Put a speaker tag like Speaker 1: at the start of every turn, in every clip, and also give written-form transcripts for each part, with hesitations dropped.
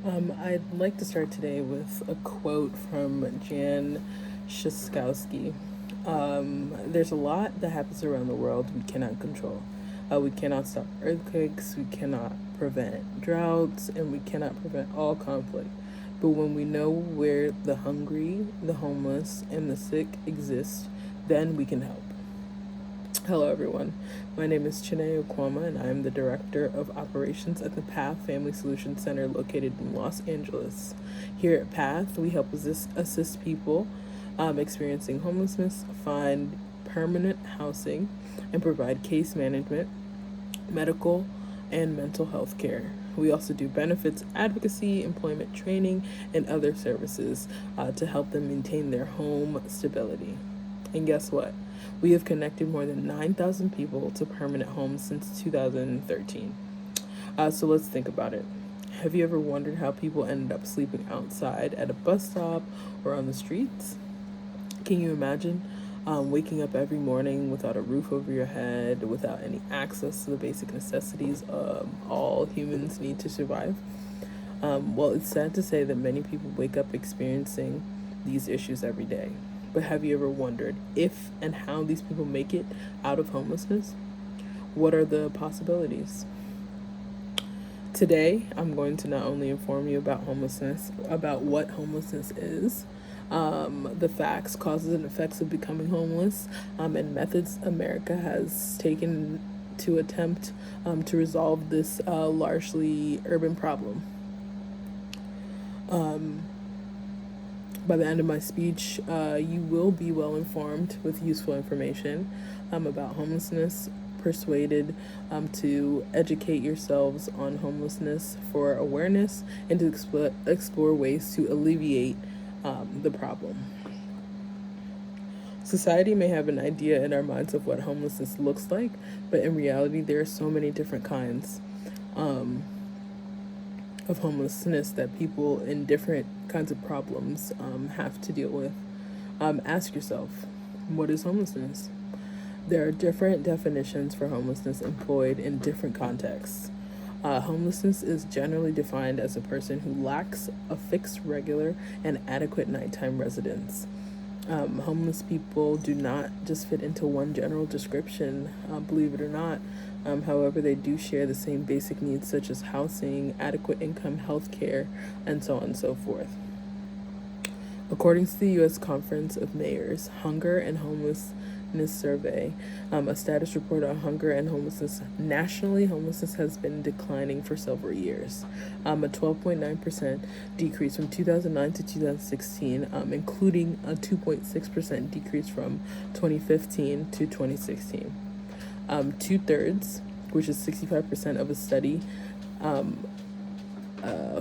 Speaker 1: I'd like to start today with a quote from Jan Szyskowski. There's a lot that happens around the world we cannot control. We cannot stop earthquakes, we cannot prevent droughts, and we cannot prevent all conflict. But when we know where the hungry, the homeless, and the sick exist, then we can help. Hello, everyone. My name is Chine Okwama, and I am the Director of Operations at the PATH Family Solutions Center located in Los Angeles. Here at PATH, we help assist people experiencing homelessness find permanent housing and provide case management, medical, and mental health care. We also do benefits advocacy, employment training, and other services to help them maintain their home stability. And guess what? We have connected more than 9,000 people to permanent homes since 2013. So let's think about it. Have you ever wondered how people ended up sleeping outside at a bus stop or on the streets? Can you imagine waking up every morning without a roof over your head, without any access to the basic necessities all humans need to survive? Well, it's sad to say that many people wake up experiencing these issues every day. But have you ever wondered if and how these people make it out of homelessness? What are the possibilities? Today, I'm going to not only inform you about homelessness, about what homelessness is, the facts, causes, and effects of becoming homeless, and methods America has taken to attempt to resolve this largely urban problem. By the end of my speech, you will be well informed with useful information about homelessness, persuaded to educate yourselves on homelessness for awareness, and to explore ways to alleviate the problem. Society may have an idea in our minds of what homelessness looks like, but in reality, there are so many different kinds of homelessness that people in different kinds of problems have to deal with. Ask yourself, what is homelessness? There are different definitions for homelessness employed in different contexts. Homelessness is generally defined as a person who lacks a fixed, regular, and adequate nighttime residence. Homeless people do not just fit into one general description, believe it or not. However, they do share the same basic needs such as housing, adequate income, health care, and so on and so forth. According to the U.S. Conference of Mayors Hunger and Homelessness Survey, a status report on hunger and homelessness nationally, homelessness has been declining for several years. A 12.9% decrease from 2009 to 2016, including a 2.6% decrease from 2015 to 2016. Two-thirds, which is 65% of a study,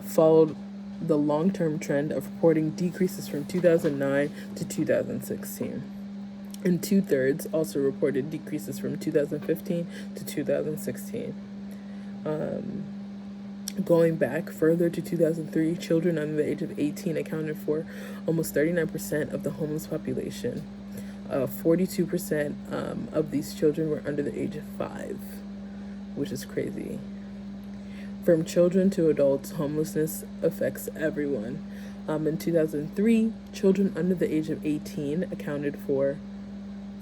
Speaker 1: followed the long-term trend of reporting decreases from 2009 to 2016. And two-thirds also reported decreases from 2015 to 2016. Going back further to 2003, children under the age of 18 accounted for almost 39% of the homeless population. 42% of these children were under the age of 5, which is crazy. From children to adults, homelessness affects everyone. In 2003, children under the age of 18 accounted for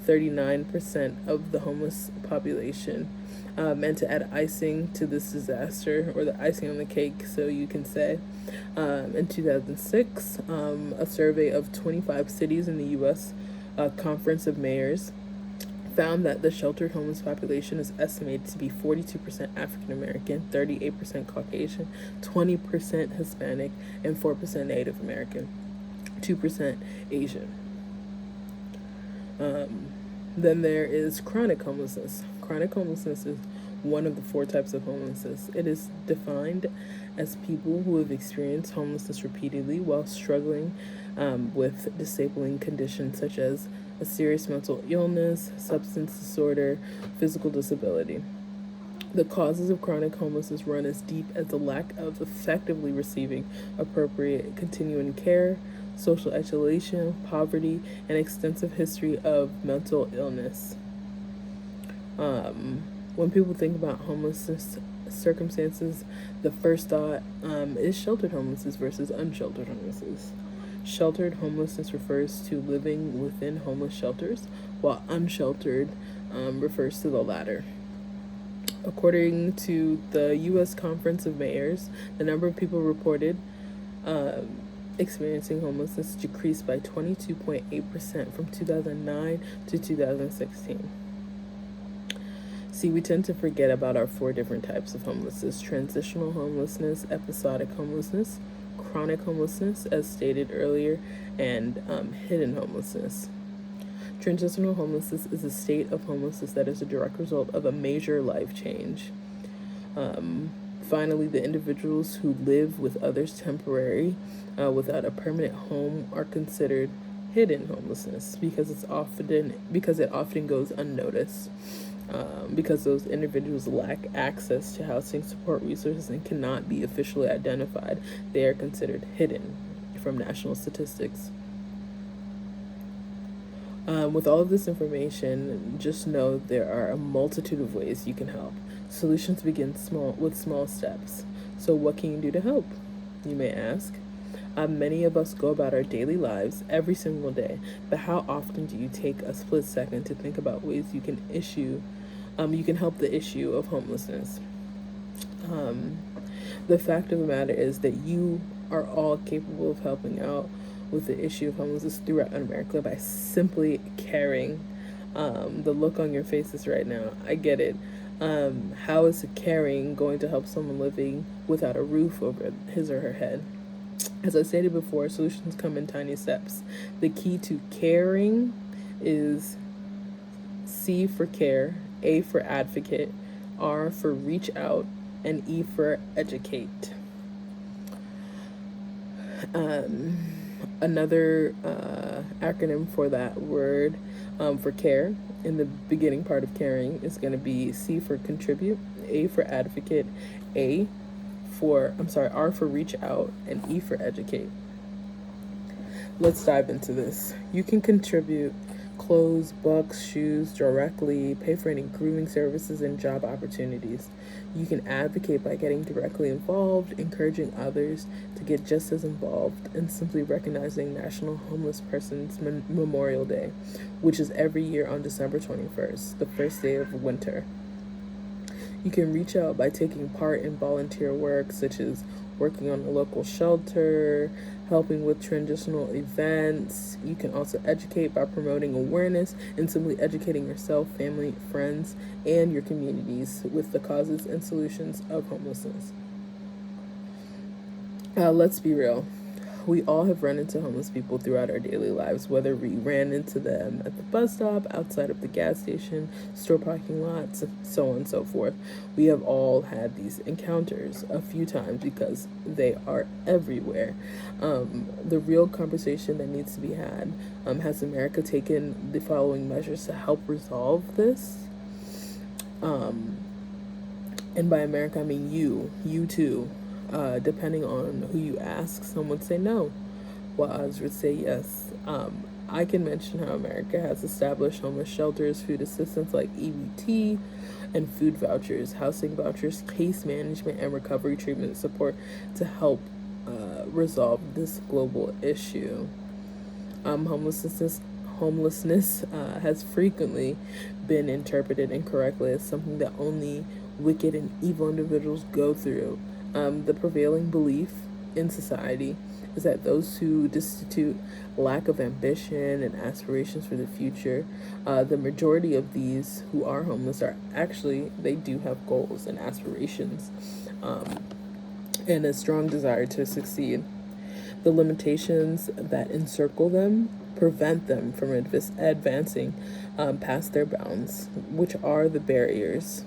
Speaker 1: 39% of the homeless population. And to add icing to this disaster, or the icing on the cake, so you can say, in 2006, a survey of 25 cities in the U.S. Conference of Mayors found that the sheltered homeless population is estimated to be 42% African American, 38% Caucasian, 20% Hispanic, and 4% Native American, 2% Asian. Then there is chronic homelessness. Chronic homelessness is one of the 4 types of homelessness. It is defined as people who have experienced homelessness repeatedly while struggling with disabling conditions such as a serious mental illness, substance disorder, physical disability. The causes of chronic homelessness run as deep as the lack of effectively receiving appropriate continuing care, social isolation, poverty, and extensive history of mental illness. When people think about homelessness circumstances, the first thought is sheltered homelessness versus unsheltered homelessness. Sheltered homelessness refers to living within homeless shelters, while unsheltered refers to the latter. According to the U.S. Conference of Mayors, the number of people reported experiencing homelessness decreased by 22.8% from 2009 to 2016. See, we tend to forget about our 4 different types of homelessness: transitional homelessness, episodic homelessness, chronic homelessness, as stated earlier, and hidden homelessness. Transitional homelessness is a state of homelessness that is a direct result of a major life change. Finally, the individuals who live with others temporarily without a permanent home are considered hidden homelessness because it often goes unnoticed. Because those individuals lack access to housing support resources and cannot be officially identified, they are considered hidden from national statistics. With all of this information, just know there are a multitude of ways you can help. Solutions begin with small steps. So what can you do to help, you may ask? Many of us go about our daily lives every single day, but how often do you take a split second to think about ways you can help the issue of homelessness? The fact of the matter is that you are all capable of helping out with the issue of homelessness throughout America by simply caring. The look on your faces right now, I get it. How is caring going to help someone living without a roof over his or her head? As I stated before, solutions come in tiny steps. The key to caring is C for care, A for advocate, R for reach out, and E for educate. Another acronym for that word for care in the beginning part of caring is going to be C for contribute, A for advocate, R for reach out, and E for educate. Let's dive into this. You can contribute clothes, books, shoes directly, pay for any grooming services and job opportunities. You can advocate by getting directly involved, encouraging others to get just as involved, and simply recognizing National Homeless Persons Memorial Day, which is every year on December 21st, the first day of winter. You can reach out by taking part in volunteer work, such as working on a local shelter, helping with transitional events. You can also educate by promoting awareness and simply educating yourself, family, friends, and your communities with the causes and solutions of homelessness. Let's be real. We all have run into homeless people throughout our daily lives, whether we ran into them at the bus stop, outside of the gas station, store parking lots, so on and so forth. We have all had these encounters a few times because they are everywhere. The real conversation that needs to be had, has America taken the following measures to help resolve this? And by America, I mean you too. Depending on who you ask, some would say no, while others would say yes. I can mention how America has established homeless shelters, food assistance like EBT, and food vouchers, housing vouchers, case management, and recovery treatment support to help resolve this global issue. Homelessness has frequently been interpreted incorrectly as something that only wicked and evil individuals go through. The prevailing belief in society is that those who destitute lack of ambition and aspirations for the future. The majority of these who are homeless they do have goals and aspirations, and a strong desire to succeed. The limitations that encircle them prevent them from advancing past their bounds, which are the barriers.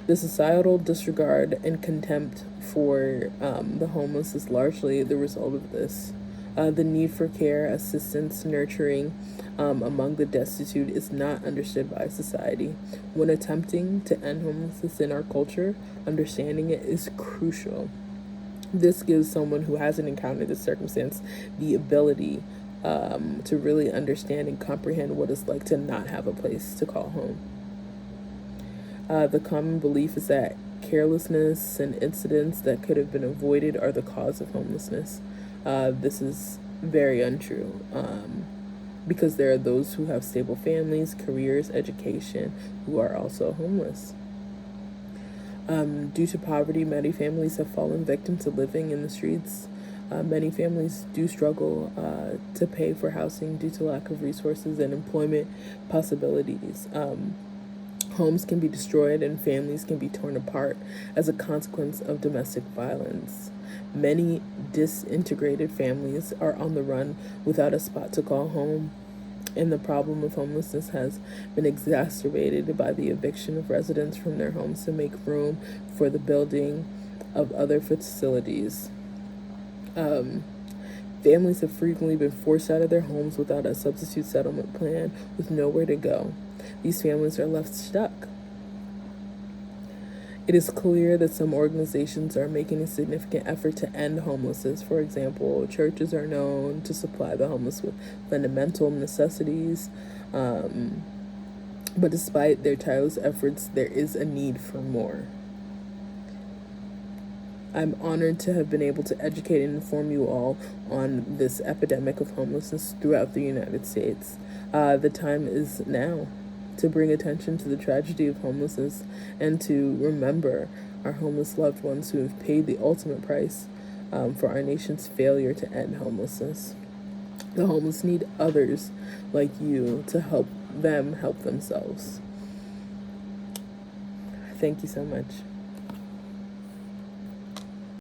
Speaker 1: The societal disregard and contempt for the homeless is largely the result of this. The need for care, assistance, nurturing among the destitute is not understood by society. When attempting to end homelessness in our culture, understanding it is crucial. This gives someone who hasn't encountered this circumstance the ability to really understand and comprehend what it's like to not have a place to call home. The common belief is that carelessness and incidents that could have been avoided are the cause of homelessness. This is very untrue, because there are those who have stable families, careers, education, who are also homeless. Due to poverty, many families have fallen victim to living in the streets. Many families do struggle to pay for housing due to lack of resources and employment possibilities. Homes can be destroyed and families can be torn apart as a consequence of domestic violence. Many disintegrated families are on the run without a spot to call home, and the problem of homelessness has been exacerbated by the eviction of residents from their homes to make room for the building of other facilities. Families have frequently been forced out of their homes without a substitute settlement plan, with nowhere to go. These families are left stuck. It is clear that some organizations are making a significant effort to end homelessness. For example, churches are known to supply the homeless with fundamental necessities. But despite their tireless efforts, there is a need for more. I'm honored to have been able to educate and inform you all on this epidemic of homelessness throughout the United States. The time is now to bring attention to the tragedy of homelessness and to remember our homeless loved ones who have paid the ultimate price for our nation's failure to end homelessness. The homeless need others like you to help them help themselves. Thank you so much.